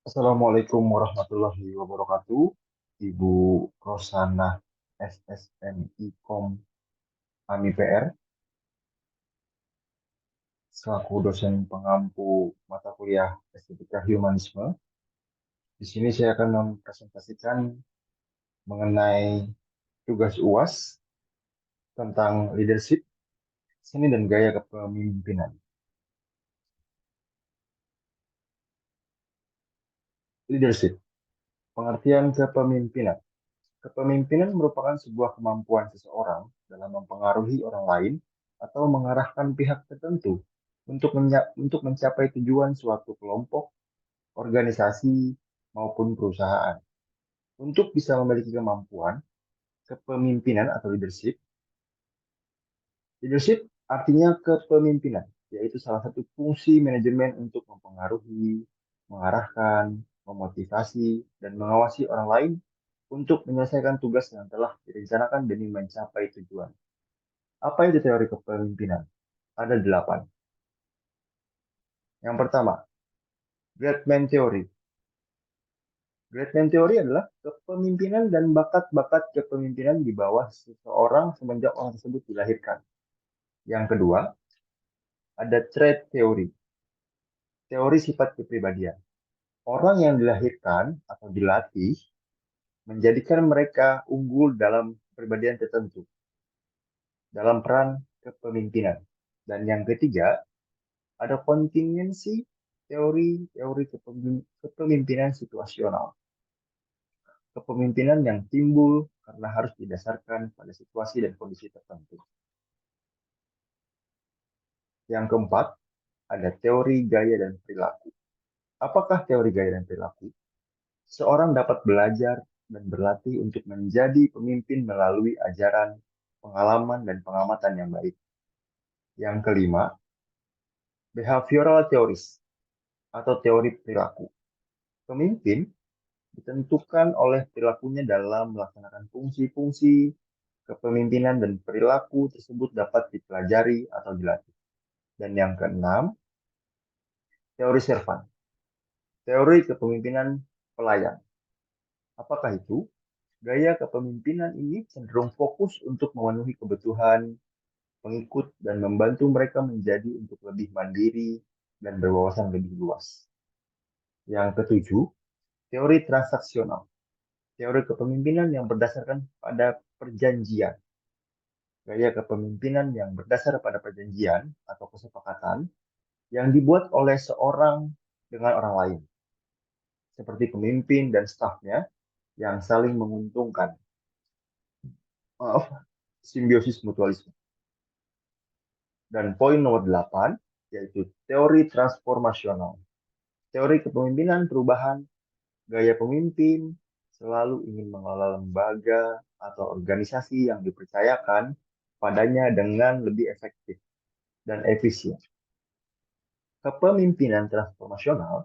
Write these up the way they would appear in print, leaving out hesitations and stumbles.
Assalamualaikum warahmatullahi wabarakatuh. Ibu Rosana SSNI Kom AMI PR, selaku dosen pengampu mata kuliah Estetika Humanisme. Di sini saya akan mempresentasikan mengenai tugas UAS tentang leadership, seni dan gaya kepemimpinan. Leadership, pengertian kepemimpinan. Kepemimpinan merupakan sebuah kemampuan seseorang dalam mempengaruhi orang lain atau mengarahkan pihak tertentu untuk mencapai tujuan suatu kelompok, organisasi, maupun perusahaan. Untuk bisa memiliki kemampuan kepemimpinan atau leadership, leadership artinya kepemimpinan, yaitu salah satu fungsi manajemen untuk mempengaruhi, mengarahkan, memotivasi, dan mengawasi orang lain untuk menyelesaikan tugas yang telah direncanakan demi mencapai tujuan. Apa itu teori kepemimpinan? Ada 8. Yang pertama, Great Man Theory. Great Man Theory adalah kepemimpinan dan bakat-bakat kepemimpinan di bawah seseorang semenjak orang tersebut dilahirkan. Yang kedua, ada Trait Theory. Teori sifat kepribadian. Orang yang dilahirkan atau dilatih menjadikan mereka unggul dalam kepribadian tertentu, dalam peran kepemimpinan. Dan yang ketiga, ada contingency teori teori kepemimpinan situasional. Kepemimpinan yang timbul karena harus didasarkan pada situasi dan kondisi tertentu. Yang keempat, ada teori gaya dan perilaku. Apakah teori gaya dan perilaku? Seorang dapat belajar dan berlatih untuk menjadi pemimpin melalui ajaran, pengalaman, dan pengamatan yang baik. Yang kelima, behavioral theories atau teori perilaku. Pemimpin ditentukan oleh perilakunya dalam melaksanakan fungsi-fungsi kepemimpinan dan perilaku tersebut dapat dipelajari atau dilatih. Dan yang keenam, teori Servan, teori kepemimpinan pelayan. Apakah itu? Gaya kepemimpinan ini cenderung fokus untuk memenuhi kebutuhan pengikut dan membantu mereka menjadi untuk lebih mandiri dan berwawasan lebih luas. Yang ketujuh, teori transaksional, teori kepemimpinan yang berdasarkan pada perjanjian. Gaya kepemimpinan yang berdasar pada perjanjian atau kesepakatan yang dibuat oleh seorang dengan orang lain, seperti pemimpin dan stafnya yang saling menguntungkan. Maaf, simbiosis mutualisme. Dan poin nomor 8, yaitu teori transformasional. Teori kepemimpinan perubahan, gaya pemimpin selalu ingin mengelola lembaga atau organisasi yang dipercayakan padanya dengan lebih efektif dan efisien. Kepemimpinan transformasional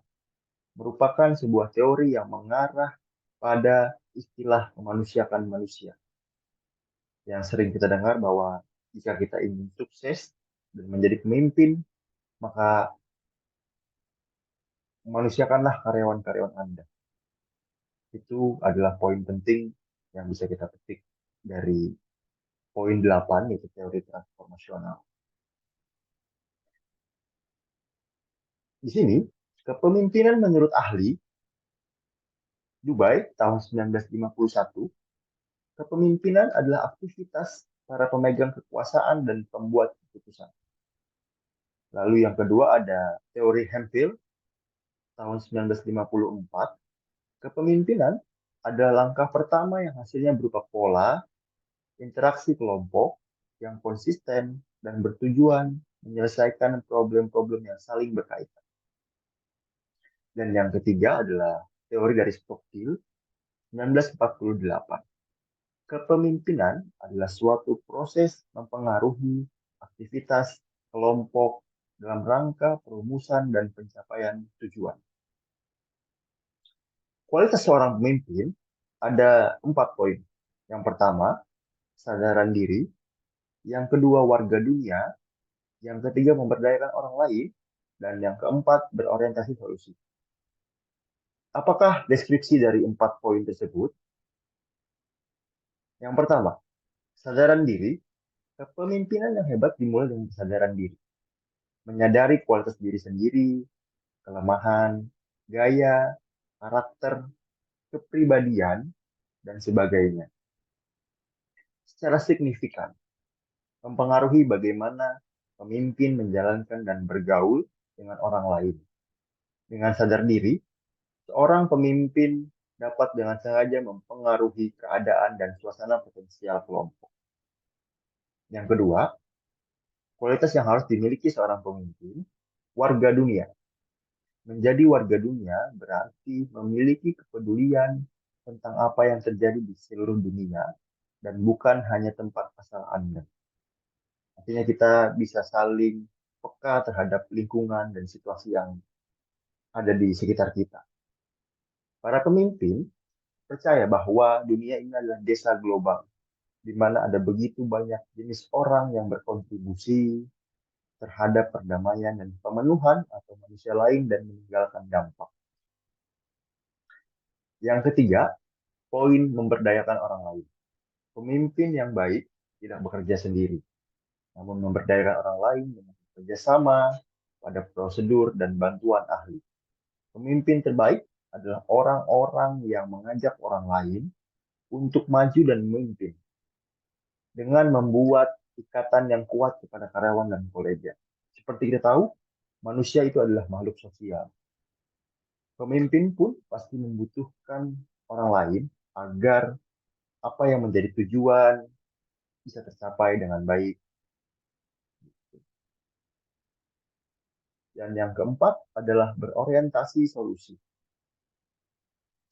merupakan sebuah teori yang mengarah pada istilah memanusiakan manusia. Yang sering kita dengar bahwa jika kita ingin sukses dan menjadi pemimpin, maka memanusiakanlah karyawan-karyawan Anda. Itu adalah poin penting yang bisa kita petik dari poin 8, yaitu teori transformasional. Di sini, kepemimpinan menurut ahli Dubai tahun 1951, kepemimpinan adalah aktivitas para pemegang kekuasaan dan pembuat keputusan. Lalu yang kedua ada teori Hemphill tahun 1954. Kepemimpinan adalah langkah pertama yang hasilnya berupa pola, interaksi kelompok yang konsisten dan bertujuan menyelesaikan problem-problem yang saling berkaitan. Dan yang ketiga adalah teori dari Stockdale 1948. Kepemimpinan adalah suatu proses mempengaruhi aktivitas kelompok dalam rangka perumusan dan pencapaian tujuan. Kualitas seorang pemimpin ada 4 poin. Yang pertama, kesadaran diri. Yang kedua, warga dunia. Yang ketiga, memberdayakan orang lain. Dan yang keempat, berorientasi solusi. Apakah deskripsi dari 4 poin tersebut? Yang pertama, kesadaran diri. Kepemimpinan yang hebat dimulai dengan kesadaran diri. Menyadari kualitas diri sendiri, kelemahan, gaya, karakter, kepribadian, dan sebagainya. Secara signifikan, mempengaruhi bagaimana pemimpin menjalankan dan bergaul dengan orang lain. Dengan sadar diri, seorang pemimpin dapat dengan sengaja mempengaruhi keadaan dan suasana potensial kelompok. Yang kedua, kualitas yang harus dimiliki seorang pemimpin, warga dunia. Menjadi warga dunia berarti memiliki kepedulian tentang apa yang terjadi di seluruh dunia dan bukan hanya tempat asal Anda. Artinya kita bisa saling peka terhadap lingkungan dan situasi yang ada di sekitar kita. Para pemimpin percaya bahwa dunia ini adalah desa global, di mana ada begitu banyak jenis orang yang berkontribusi terhadap perdamaian dan pemenuhan atau manusia lain dan meninggalkan dampak. Yang ketiga, poin memberdayakan orang lain. Pemimpin yang baik tidak bekerja sendiri, namun memberdayakan orang lain dengan bekerja sama pada prosedur dan bantuan ahli. Pemimpin terbaik adalah orang-orang yang mengajak orang lain untuk maju dan memimpin dengan membuat ikatan yang kuat kepada karyawan dan kolega. Seperti kita tahu, manusia itu adalah makhluk sosial. Pemimpin pun pasti membutuhkan orang lain agar apa yang menjadi tujuan bisa tercapai dengan baik. Dan yang keempat adalah berorientasi solusi.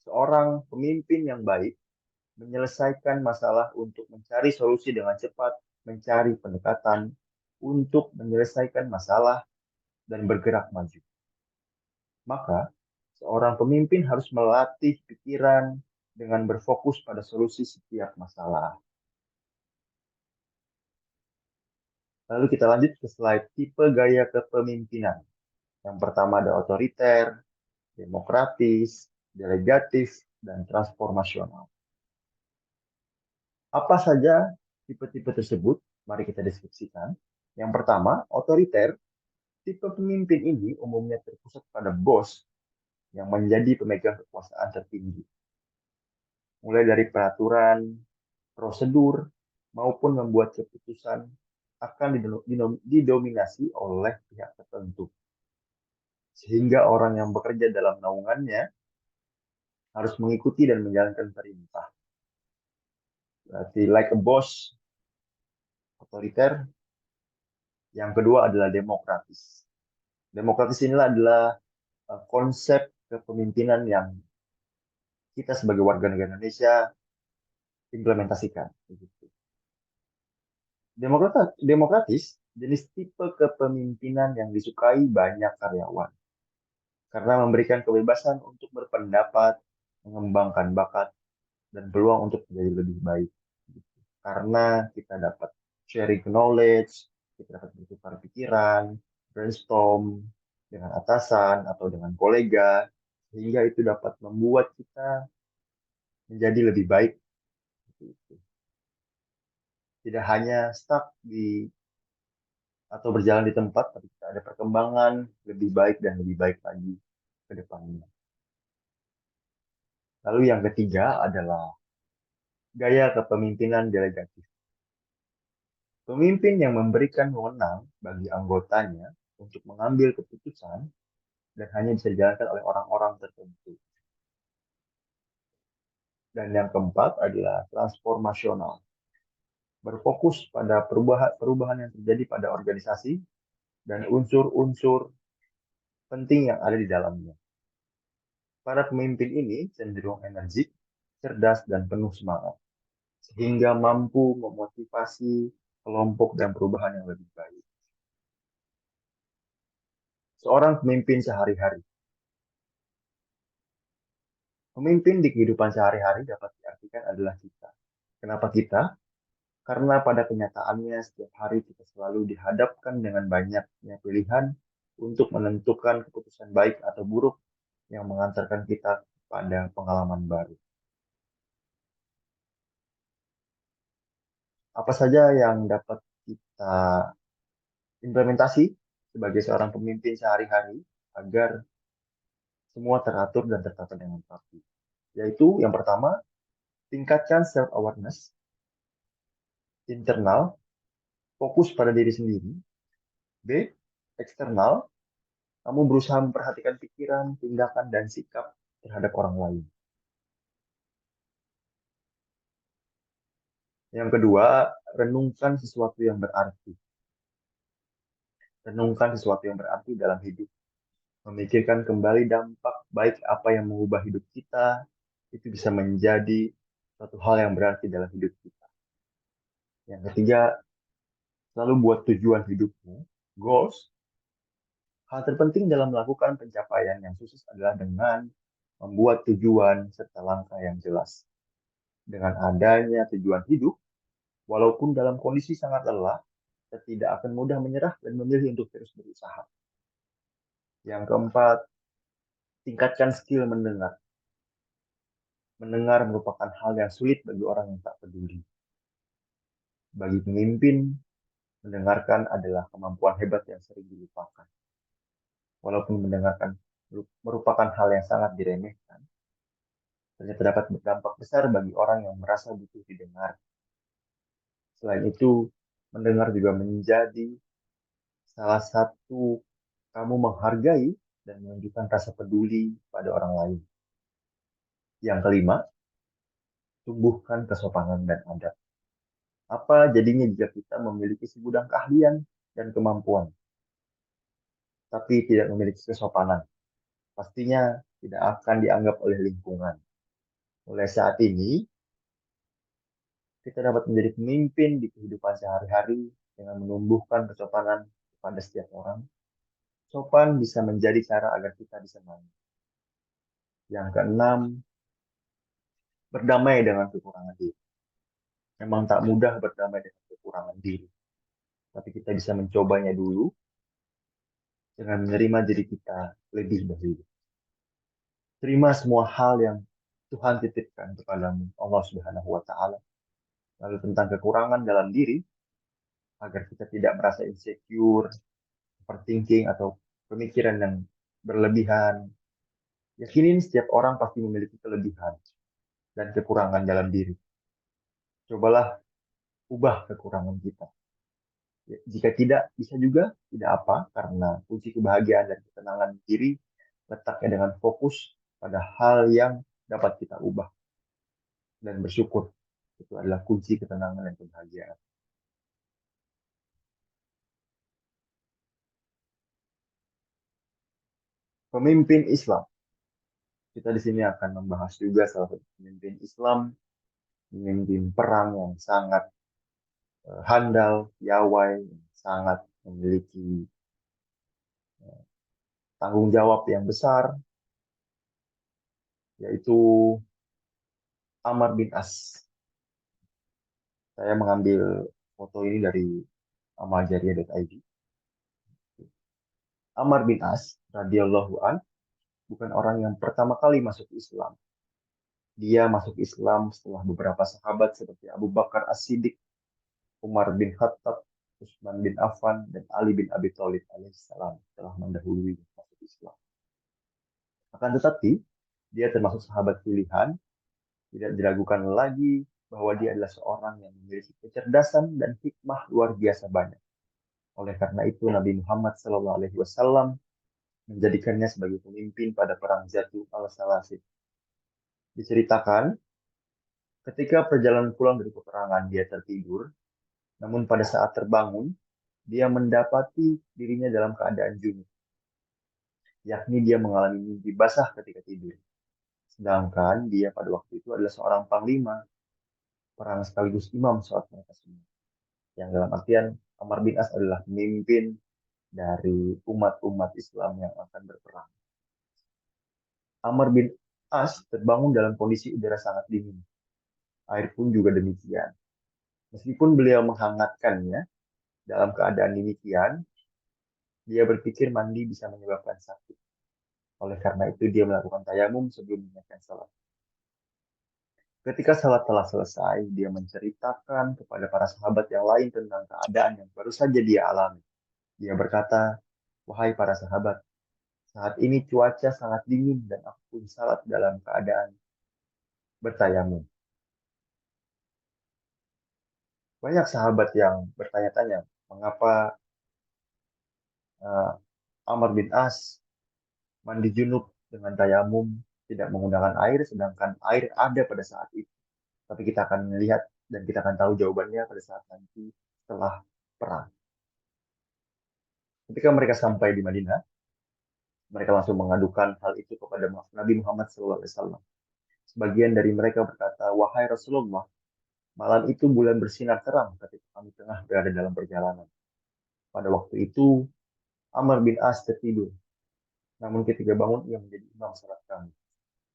Seorang pemimpin yang baik menyelesaikan masalah untuk mencari solusi dengan cepat, mencari pendekatan untuk menyelesaikan masalah dan bergerak maju. Maka, seorang pemimpin harus melatih pikiran dengan berfokus pada solusi setiap masalah. Lalu kita lanjut ke slide tipe gaya kepemimpinan. Yang pertama ada otoriter, demokratis, delegatif, dan transformasional. Apa saja tipe-tipe tersebut? Mari kita deskripsikan. Yang pertama, otoriter. Tipe pemimpin ini umumnya terpusat pada bos yang menjadi pemegang kekuasaan tertinggi. Mulai dari peraturan, prosedur, maupun membuat keputusan akan didominasi oleh pihak tertentu. Sehingga orang yang bekerja dalam naungannya harus mengikuti dan menjalankan perintah. Berarti like a boss, otoriter. Yang kedua adalah demokratis. Demokratis inilah adalah konsep kepemimpinan yang kita sebagai warga negara Indonesia implementasikan. Demokratis, jenis tipe kepemimpinan yang disukai banyak karyawan karena memberikan kebebasan untuk berpendapat, mengembangkan bakat, dan peluang untuk menjadi lebih baik. Karena kita dapat sharing knowledge, kita dapat bertukar pikiran, brainstorm dengan atasan atau dengan kolega, sehingga itu dapat membuat kita menjadi lebih baik. Tidak hanya stuck di atau berjalan di tempat, tapi kita ada perkembangan lebih baik dan lebih baik lagi ke depannya. Lalu yang ketiga adalah gaya kepemimpinan delegatif. Pemimpin yang memberikan wewenang bagi anggotanya untuk mengambil keputusan dan hanya bisa dijalankan oleh orang-orang tertentu. Dan yang keempat adalah transformasional. Berfokus pada perubahan yang terjadi pada organisasi dan unsur-unsur penting yang ada di dalamnya. Para pemimpin ini cenderung energik, cerdas, dan penuh semangat, sehingga mampu memotivasi kelompok dan perubahan yang lebih baik. Seorang pemimpin sehari-hari. Pemimpin di kehidupan sehari-hari dapat diartikan adalah kita. Kenapa kita? Karena pada kenyataannya setiap hari kita selalu dihadapkan dengan banyaknya pilihan untuk menentukan keputusan baik atau buruk yang mengantarkan kita pada pengalaman baru. Apa saja yang dapat kita implementasi sebagai seorang pemimpin sehari-hari agar semua teratur dan tertata dengan rapi? Yaitu yang pertama, tingkatkan self-awareness internal, fokus pada diri sendiri. B, eksternal, kamu berusaha memperhatikan pikiran, tindakan, dan sikap terhadap orang lain. Yang kedua, renungkan sesuatu yang berarti. Renungkan sesuatu yang berarti dalam hidup. Memikirkan kembali dampak baik apa yang mengubah hidup kita, itu bisa menjadi suatu hal yang berarti dalam hidup kita. Yang ketiga, selalu buat tujuan hidupmu, goals. Hal terpenting dalam melakukan pencapaian yang sukses adalah dengan membuat tujuan serta langkah yang jelas. Dengan adanya tujuan hidup, walaupun dalam kondisi sangat lelah, kita tidak akan mudah menyerah dan memilih untuk terus berusaha. Yang keempat, tingkatkan skill mendengar. Mendengar merupakan hal yang sulit bagi orang yang tak peduli. Bagi pemimpin, mendengarkan adalah kemampuan hebat yang sering dilupakan. Walaupun mendengarkan merupakan hal yang sangat diremehkan, ternyata dapat berdampak besar bagi orang yang merasa butuh didengar. Selain itu, mendengar juga menjadi salah satu kamu menghargai dan menunjukkan rasa peduli pada orang lain. Yang kelima, tumbuhkan kesopanan dan adab. Apa jadinya jika kita memiliki segudang keahlian dan kemampuan, tapi tidak memiliki kesopanan? Pastinya tidak akan dianggap oleh lingkungan. Mulai saat ini, kita dapat menjadi pemimpin di kehidupan sehari-hari dengan menumbuhkan kesopanan kepada setiap orang. Sopan bisa menjadi cara agar kita disenangi. Yang keenam, berdamai dengan kekurangan diri. Memang tak mudah berdamai dengan kekurangan diri, tapi kita bisa mencobanya dulu dengan menerima diri kita lebih dahulu. Terima semua hal yang Tuhan titipkan kepadamu, Allah Subhanahu wa Ta'ala. Lalu tentang kekurangan dalam diri, agar kita tidak merasa insecure, overthinking, atau pemikiran yang berlebihan. Yakinin setiap orang pasti memiliki kelebihan dan kekurangan dalam diri. Cobalah ubah kekurangan kita. Jika tidak, bisa juga tidak apa, karena kunci kebahagiaan dan ketenangan diri letaknya dengan fokus pada hal yang dapat kita ubah dan bersyukur. Itu adalah kunci ketenangan dan kebahagiaan. Pemimpin Islam. Kita di sini akan membahas juga salah satu pemimpin Islam, pemimpin perang yang sangat handal, piawai, yang sangat memiliki tanggung jawab yang besar, yaitu Ammar bin As. Saya mengambil foto ini dari amaljariah.id. Ammar bin As radhiyallahu an bukan orang yang pertama kali masuk Islam. Dia masuk Islam setelah beberapa sahabat seperti Abu Bakar As-Siddiq, Umar bin Khattab, Utsman bin Affan, dan Ali bin Abi Thalib alaihissalam telah mendahului masuk Islam. Akan tetapi, dia termasuk sahabat pilihan, tidak diragukan lagi bahwa dia adalah seorang yang memiliki kecerdasan dan hikmah luar biasa banyak. Oleh karena itu, Nabi Muhammad SAW menjadikannya sebagai pemimpin pada perang Zatu al-Salasil. Diceritakan, ketika perjalanan pulang dari peperangan, dia tertidur, namun pada saat terbangun, dia mendapati dirinya dalam keadaan junub, yakni dia mengalami mimpi basah ketika tidur. Sedangkan dia pada waktu itu adalah seorang panglima perang sekaligus imam saat mereka semua. Yang dalam artian Ammar bin As adalah pemimpin dari umat-umat Islam yang akan berperang. Ammar bin As terbangun dalam kondisi udara sangat dingin. Air pun juga demikian. Meskipun beliau menghangatkannya, dalam keadaan demikian, dia berpikir mandi bisa menyebabkan sakit. Oleh karena itu dia melakukan tayamum sebelum menunaikan salat. Ketika salat telah selesai, dia menceritakan kepada para sahabat yang lain tentang keadaan yang baru saja dia alami. Dia berkata, "Wahai para sahabat, saat ini cuaca sangat dingin dan aku pun salat dalam keadaan bertayamum." Banyak sahabat yang bertanya-tanya, mengapa uh, Amr bin As mandi junub dengan tayamum, tidak menggunakan air, sedangkan air ada pada saat itu. Tapi kita akan melihat dan kita akan tahu jawabannya pada saat nanti setelah perang. Ketika mereka sampai di Madinah, mereka langsung mengadukan hal itu kepada Nabi Muhammad SAW. Sebagian dari mereka berkata, "Wahai Rasulullah, malam itu bulan bersinar terang ketika kami tengah berada dalam perjalanan. Pada waktu itu, Amr bin As tertidur. Namun ketika bangun, ia menjadi imam salat kami.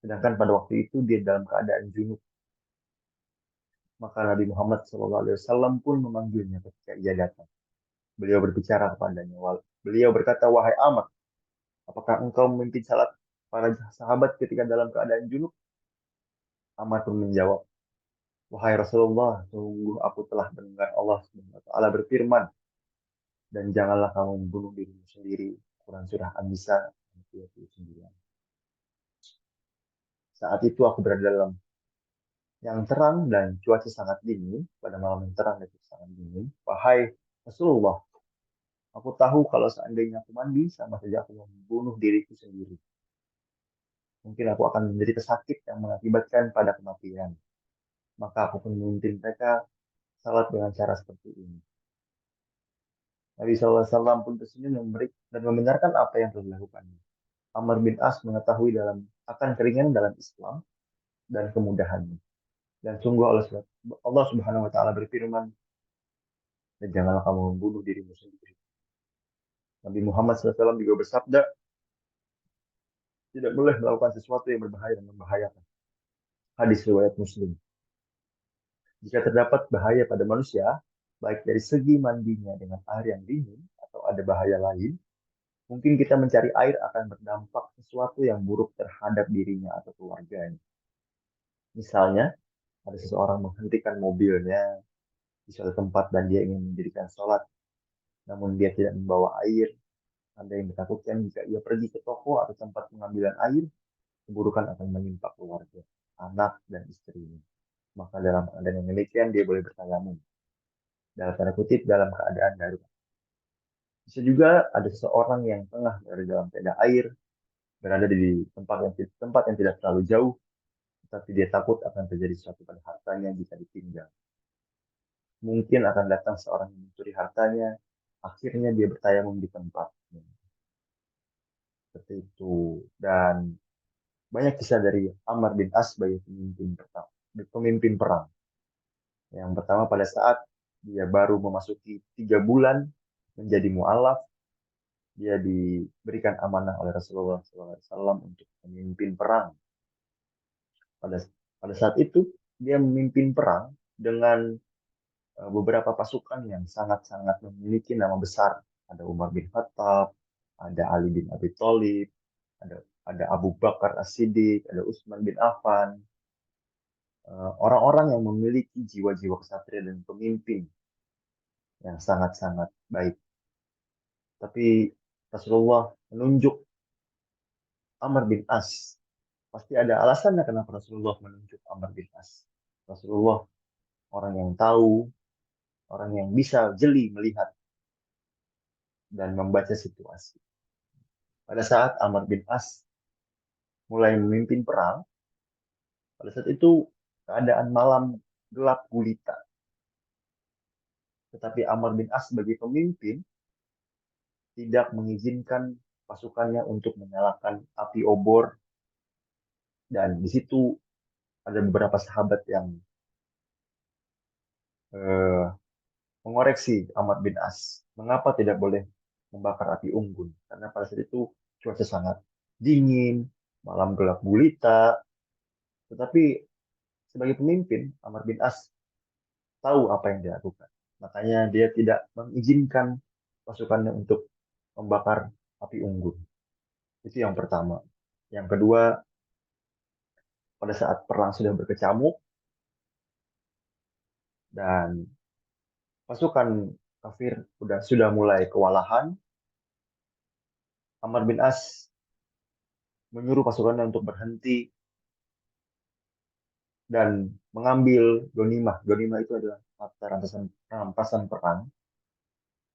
Sedangkan pada waktu itu dia dalam keadaan junub. Maka Nabi Muhammad SAW pun memanggilnya ketika ia datang. Beliau berbicara kepadanya. Beliau berkata, "Wahai Amr, apakah engkau memimpin salat para sahabat ketika dalam keadaan junub?" Amr pun menjawab, "Wahai Rasulullah, sungguh aku telah mendengar Allah SWT berfirman, dan janganlah kamu membunuh dirimu sendiri." Quran Surah An-Nisa 29. Saat itu aku berada dalam yang terang dan cuaca sangat dingin, pada malam yang terang dan cuaca sangat dingin. "Wahai Rasulullah, aku tahu kalau seandainya aku mandi, sama saja aku membunuh diriku sendiri. Mungkin aku akan menderita sakit yang mengakibatkan pada kematian. Maka aku pun memimpin mereka salat dengan cara seperti ini." Nabi SAW pun tersenyum dan membenarkan apa yang telah dilakukannya. Amr bin As mengetahui akan keringanan dalam Islam dan kemudahannya. Dan sungguh Allah Subhanahu wa taala berfirman, "Dan janganlah kamu membunuh dirimu sendiri." Nabi Muhammad SAW juga bersabda, "Tidak boleh melakukan sesuatu yang berbahaya dan membahayakan." Hadis riwayat Muslim. Jika terdapat bahaya pada manusia, baik dari segi mandinya dengan air yang dingin atau ada bahaya lain, mungkin kita mencari air akan berdampak sesuatu yang buruk terhadap dirinya atau keluarganya. Misalnya, ada seseorang menghentikan mobilnya di suatu tempat dan dia ingin mendirikan sholat, namun dia tidak membawa air. Ada yang ditakutkan jika ia pergi ke toko atau tempat pengambilan air, keburukan akan menimpa keluarga, anak, dan istrinya. Maka dalam keadaan yang demikian, dia boleh bertayamum. Dalam tanda kutip, dalam keadaan darurat. Bisa juga ada seseorang yang tengah berada dalam tenda air, berada di tempat yang tidak terlalu jauh, tetapi dia takut akan terjadi sesuatu pada hartanya jika ditinggal. Mungkin akan datang seorang yang mencuri hartanya, akhirnya dia bertayamum di tempat. Seperti itu. Dan banyak kisah dari Amr bin As sebagai pemimpin perang. Yang pertama pada saat dia baru memasuki 3 bulan menjadi mu'alaf, dia diberikan amanah oleh Rasulullah SAW untuk memimpin perang. Pada pada saat itu dia memimpin perang dengan beberapa pasukan yang sangat-sangat memiliki nama besar. Ada Umar bin Khattab, ada Ali bin Abi Thalib, ada Abu Bakar As-Siddiq, ada Utsman bin Affan. Orang-orang yang memiliki jiwa-jiwa kesatria dan pemimpin yang sangat-sangat baik. Tapi Rasulullah menunjuk Amr bin As. Pasti ada alasannya kenapa Rasulullah menunjuk Amr bin As. Rasulullah orang yang tahu, orang yang bisa jeli melihat dan membaca situasi. Pada saat Amr bin As mulai memimpin perang, pada saat itu keadaan malam gelap gulita. Tetapi Amr bin As sebagai pemimpin tidak mengizinkan pasukannya untuk menyalakan api obor, dan di situ ada beberapa sahabat yang eh, mengoreksi Amr bin As, mengapa tidak boleh membakar api unggun? Karena pada saat itu cuaca sangat dingin, malam gelap gulita, tetapi sebagai pemimpin, Amr bin As tahu apa yang dilakukan. Makanya dia tidak mengizinkan pasukannya untuk membakar api unggun. Itu yang pertama. Yang kedua, pada saat perang sudah berkecamuk dan pasukan kafir sudah mulai kewalahan, Amr bin As menyuruh pasukannya untuk berhenti dan mengambil gonimah. Gonimah itu adalah harta rampasan, rampasan perang,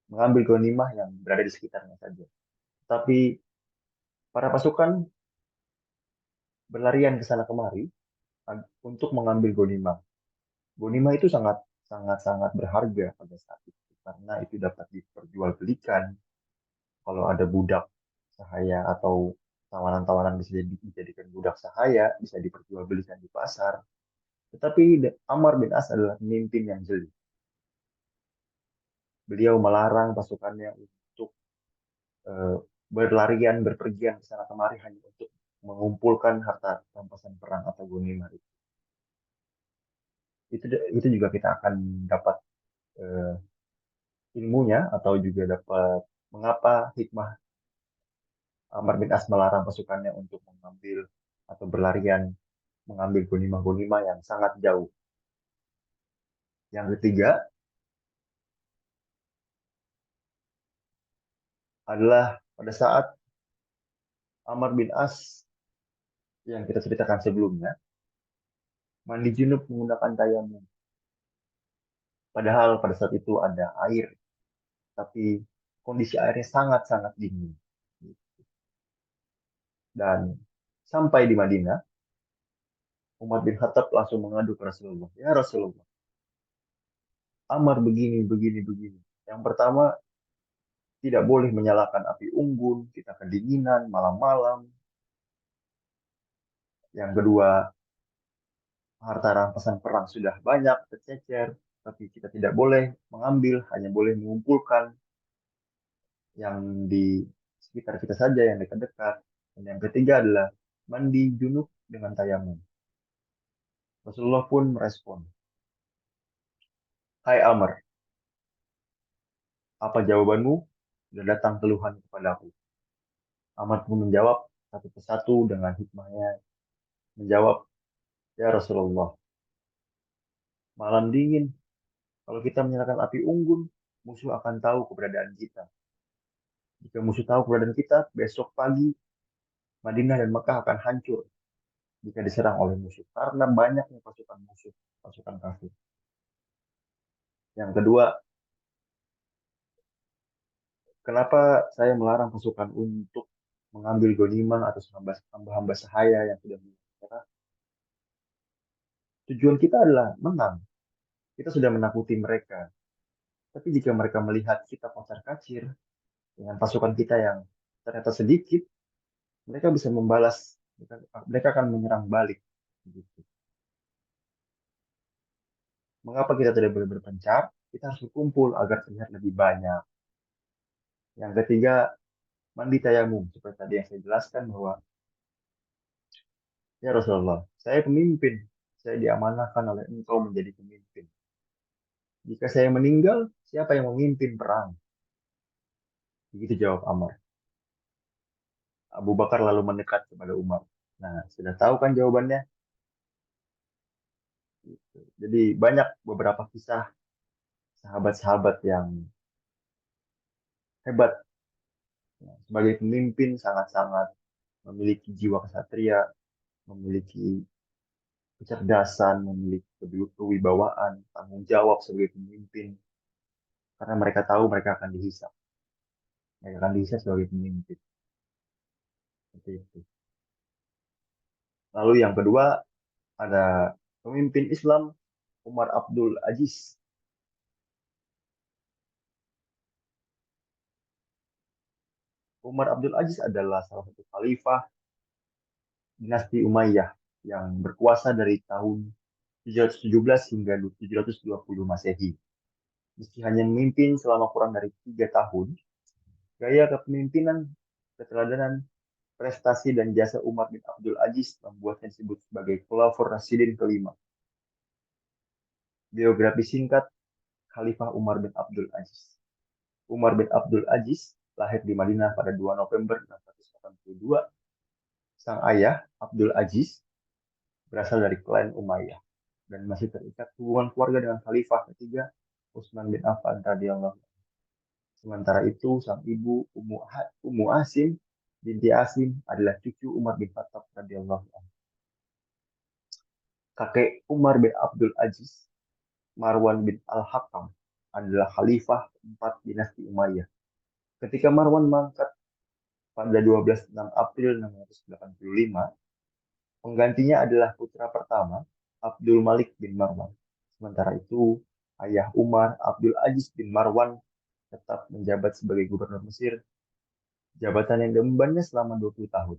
mengambil gonimah yang berada di sekitarnya saja. Tapi para pasukan berlarian ke sana kemari untuk mengambil gonimah. Gonimah itu sangat sangat sangat berharga pada saat itu karena itu dapat diperjualbelikan. Kalau ada budak sahaya atau tawanan-tawanan bisa dijadikan budak sahaya, bisa diperjualbelikan di pasar. Tetapi Ammar bin As adalah pemimpin yang jeli. Beliau melarang pasukannya untuk eh, berlarian, berpergian ke sana kemari hanya untuk mengumpulkan harta rampasan perang atau gonimah itu. Itu juga kita akan dapat eh, ilmunya atau juga dapat mengapa hikmah Amr bin As melarang pasukannya untuk mengambil atau berlarian mengambil gonimah-gonimah yang sangat jauh. Yang ketiga adalah pada saat Amr bin As yang kita ceritakan sebelumnya mandi junub menggunakan tayamum. Padahal pada saat itu ada air, tapi kondisi airnya sangat-sangat dingin. Dan sampai di Madinah, Umar bin Khattab langsung mengadu ke Rasulullah. Ya Rasulullah, Amar begini, begini, begini. Yang pertama, tidak boleh menyalakan api unggun, kita kedinginan malam-malam. Yang kedua, harta rampasan perang sudah banyak tercecer, tapi kita tidak boleh mengambil, hanya boleh mengumpulkan yang di sekitar kita saja, yang dekat-dekat. Dan yang ketiga adalah mandi junub dengan tayamum. Rasulullah pun merespon, Hai Amr, apa jawabanmu? Sudah datang keluhan kepadaku. Amr pun menjawab satu persatu dengan hikmahnya, menjawab, Ya Rasulullah, malam dingin, kalau kita menyalakan api unggun, musuh akan tahu keberadaan kita. Jika musuh tahu keberadaan kita, besok pagi Madinah dan Mekah akan hancur jika diserang oleh musuh. Karena banyaknya pasukan musuh, pasukan kafir. Yang kedua, kenapa saya melarang pasukan untuk mengambil gonimah atau hamba-hamba sahaya yang sudah menyerah? Tujuan kita adalah menang. Kita sudah menakuti mereka. Tapi jika mereka melihat kita kocar-kacir dengan pasukan kita yang ternyata sedikit, mereka bisa membalas. Mereka akan menyerang balik. Gitu. Mengapa kita tidak boleh berpencar? Kita harus berkumpul agar terlihat lebih banyak. Yang ketiga, mandi tayamum. Seperti tadi yang saya jelaskan bahwa, ya Rasulullah, saya pemimpin. Saya diamanahkan oleh engkau menjadi pemimpin. Jika saya meninggal, siapa yang memimpin perang? Begitu jawab Amr. Abu Bakar lalu mendekat kepada Umar. Nah, sudah tahu kan jawabannya? Gitu. Jadi banyak beberapa kisah sahabat-sahabat yang hebat. Ya, sebagai pemimpin sangat-sangat memiliki jiwa kesatria, memiliki kecerdasan, memiliki kewibawaan, tanggung jawab sebagai pemimpin. Karena mereka tahu mereka akan dihisap. Mereka akan dihisap sebagai pemimpin. Seperti itu. Lalu yang kedua ada pemimpin Islam Umar Abdul Aziz. Umar Abdul Aziz adalah salah satu khalifah dinasti Umayyah yang berkuasa dari tahun 717 hingga 720 Masehi. Meski hanya memimpin selama kurang dari 3 tahun, gaya kepemimpinan, keteladanan, prestasi dan jasa Umar bin Abdul Aziz membuatnya disebut sebagai Khulafaur Rasyidin kelima. Biografi singkat Khalifah Umar bin Abdul Aziz. Umar bin Abdul Aziz lahir di Madinah pada 2 November 682 Sang ayah, Abdul Aziz, berasal dari klan Umayyah dan masih terikat hubungan keluarga dengan Khalifah ketiga Utsman bin Affan radhiyallahu. Sementara itu, sang ibu Ummu Asim binti Asim adalah cucu Umar bin Khattab radhiyallahu anhu. Kakek Umar bin Abdul Aziz, Marwan bin Al-Hakam, adalah khalifah keempat dinasti Umayyah. Ketika Marwan mangkat pada 12 April 685, penggantinya adalah putra pertama, Abdul Malik bin Marwan. Sementara itu, ayah Umar, Abdul Aziz bin Marwan, tetap menjabat sebagai gubernur Mesir, jabatan yang diembannya selama 20 tahun.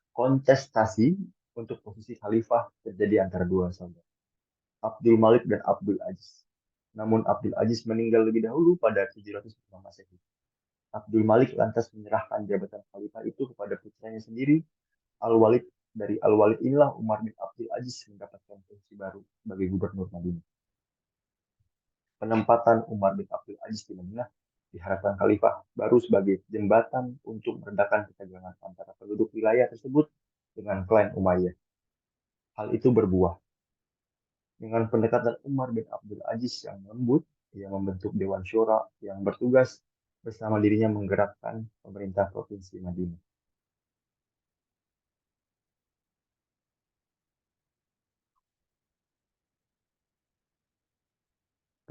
Kontestasi untuk posisi khalifah terjadi antara dua saudara, Abdul Malik dan Abdul Aziz. Namun Abdul Aziz meninggal lebih dahulu pada 705 Masehi. Abdul Malik lantas menyerahkan jabatan khalifah itu kepada putranya sendiri, Al-Walid. Dari Al-Walid inilah Umar bin Abdul Aziz mendapatkan posisi baru sebagai gubernur Madinah. Penempatan Umar bin Abdul Aziz di Madinah diharapkan khalifah baru sebagai jembatan untuk meredakan ketegangan antara penduduk wilayah tersebut dengan klan Umayyah. Hal itu berbuah. Dengan pendekatan Umar bin Abdul Aziz yang lembut, ia membentuk Dewan Syura yang bertugas bersama dirinya menggerakkan pemerintah Provinsi Madinah.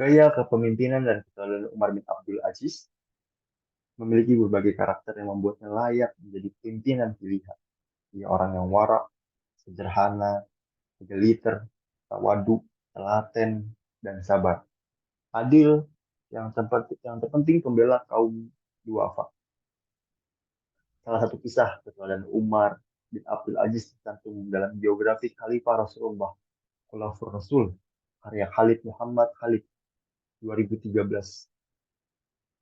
Gaya kepemimpinan dan keteladanan Umar bin Abdul Aziz memiliki berbagai karakter yang membuatnya layak menjadi pimpinan pilihan. Ia orang yang warak, sederhana, geliter, tawadu, telaten, dan sabar. Adil, yang terpenting pembela kaum duafa. Salah satu kisah keteladanan Umar bin Abdul Aziz tercantum dalam biografi Khalifah Rasulullah, Khulafaur Rasul, karya Khalid Muhammad Khalid 2013.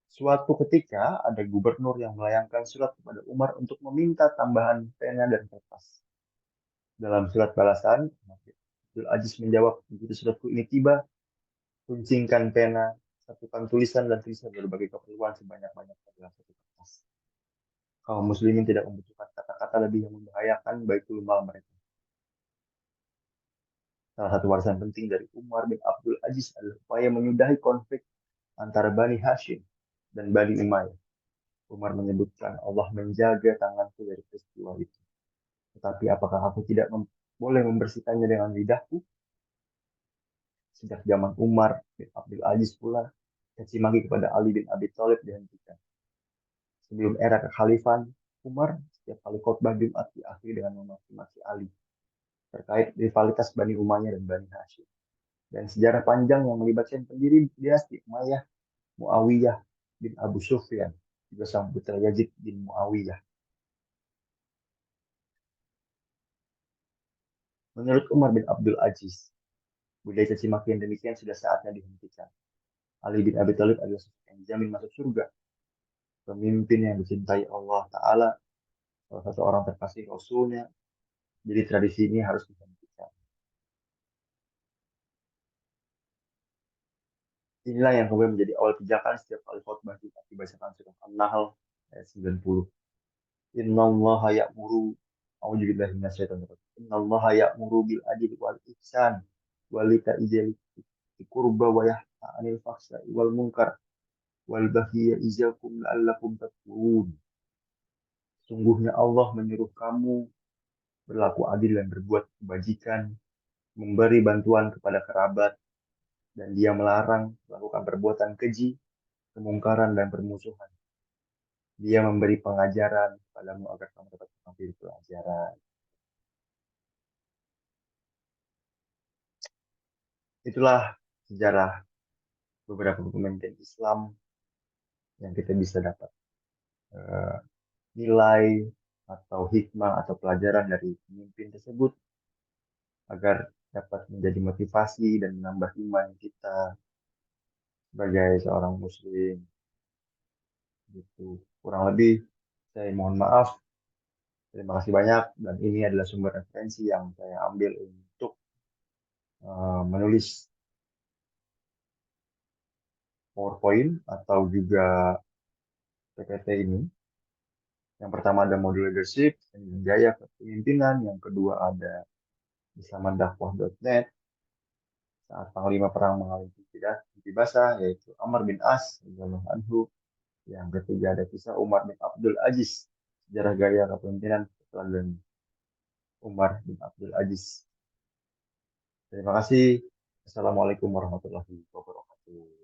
Suatu ketika ada gubernur yang melayangkan surat kepada Umar untuk meminta tambahan pena dan kertas. Dalam surat balasan, Abdul Aziz menjawab, begitu suratku ini tiba, kuncingkan pena, satukan tulisan dan tulisan berbagai keperluan sebanyak-banyaknya dalam satu kertas. Kaum muslimin tidak membutuhkan kata-kata lebih yang membahayakan baitul mal mereka. Salah satu warisan penting dari Umar bin Abdul Aziz adalah upaya menyudahi konflik antara Bani Hashim dan Bani Umayyah. Umar menyebutkan Allah menjaga tanganku dari peristiwa itu. Tetapi apakah aku tidak boleh membersihkannya dengan lidahku? Sejak zaman Umar bin Abdul Aziz pula, caci maki kepada Ali bin Abi Thalib dihentikan. Sebelum era kekhalifahan Umar, setiap kali khotbah Jumat diakhiri dengan memaki-maki Ali terkait rivalitas Bani Umayyah dan Bani Hashim. Dan sejarah panjang yang melibatkan pendiri dinasti Umayyah, Muawiyah bin Abu Sufyan, juga sang putra Yazid bin Muawiyah. Menurut Umar bin Abdul Aziz, budaya caci maki yang demikian sudah saatnya dihentikan. Ali bin Abi Thalib adalah sosok yang dijamin masuk surga, pemimpin yang dicintai Allah Ta'ala, salah satu orang terkasih Rasulnya. Jadi tradisi ini harus dihentikan. Inilah yang kemudian menjadi awal pijakan setiap kali khotbah Jumat dibacakan surah An-Nahl ayat 90. Innallaha ya'muru A'udzubillahi minasyaitonir rajim. Innallaha ya'muru bil adli wal ihsan wal ita'i dzil qurba wa yanha 'anil fahsya'i wal munkar wal baghi ya'izakum la'allakum tadhkurun. Sungguhnya Allah menyuruh kamu berlaku adil dan berbuat kebajikan, memberi bantuan kepada kerabat, dan Dia melarang melakukan perbuatan keji, kemungkaran, dan permusuhan. Dia memberi pengajaran padamu agar kamu dapat mengambil pelajaran. Itulah sejarah beberapa pemimpin Islam yang kita bisa dapat eh, nilai atau hikmah atau pelajaran dari pemimpin tersebut agar dapat menjadi motivasi dan menambah iman kita sebagai seorang muslim gitu. Kurang lebih saya mohon maaf. Terima kasih banyak dan ini adalah sumber referensi yang saya ambil untuk menulis PowerPoint atau juga PPT ini. Yang pertama ada modul leadership, dengan gaya kepemimpinan. Yang kedua ada bersama dakwah.net, saat Panglima Perang mengalami mimpi basah, yaitu Amr bin As, radhiyallahu anhu. Yang ketiga ada kisah Umar bin Abdul Aziz, sejarah gaya kepemimpinan dan Umar bin Abdul Aziz. Terima kasih. Assalamualaikum warahmatullahi wabarakatuh.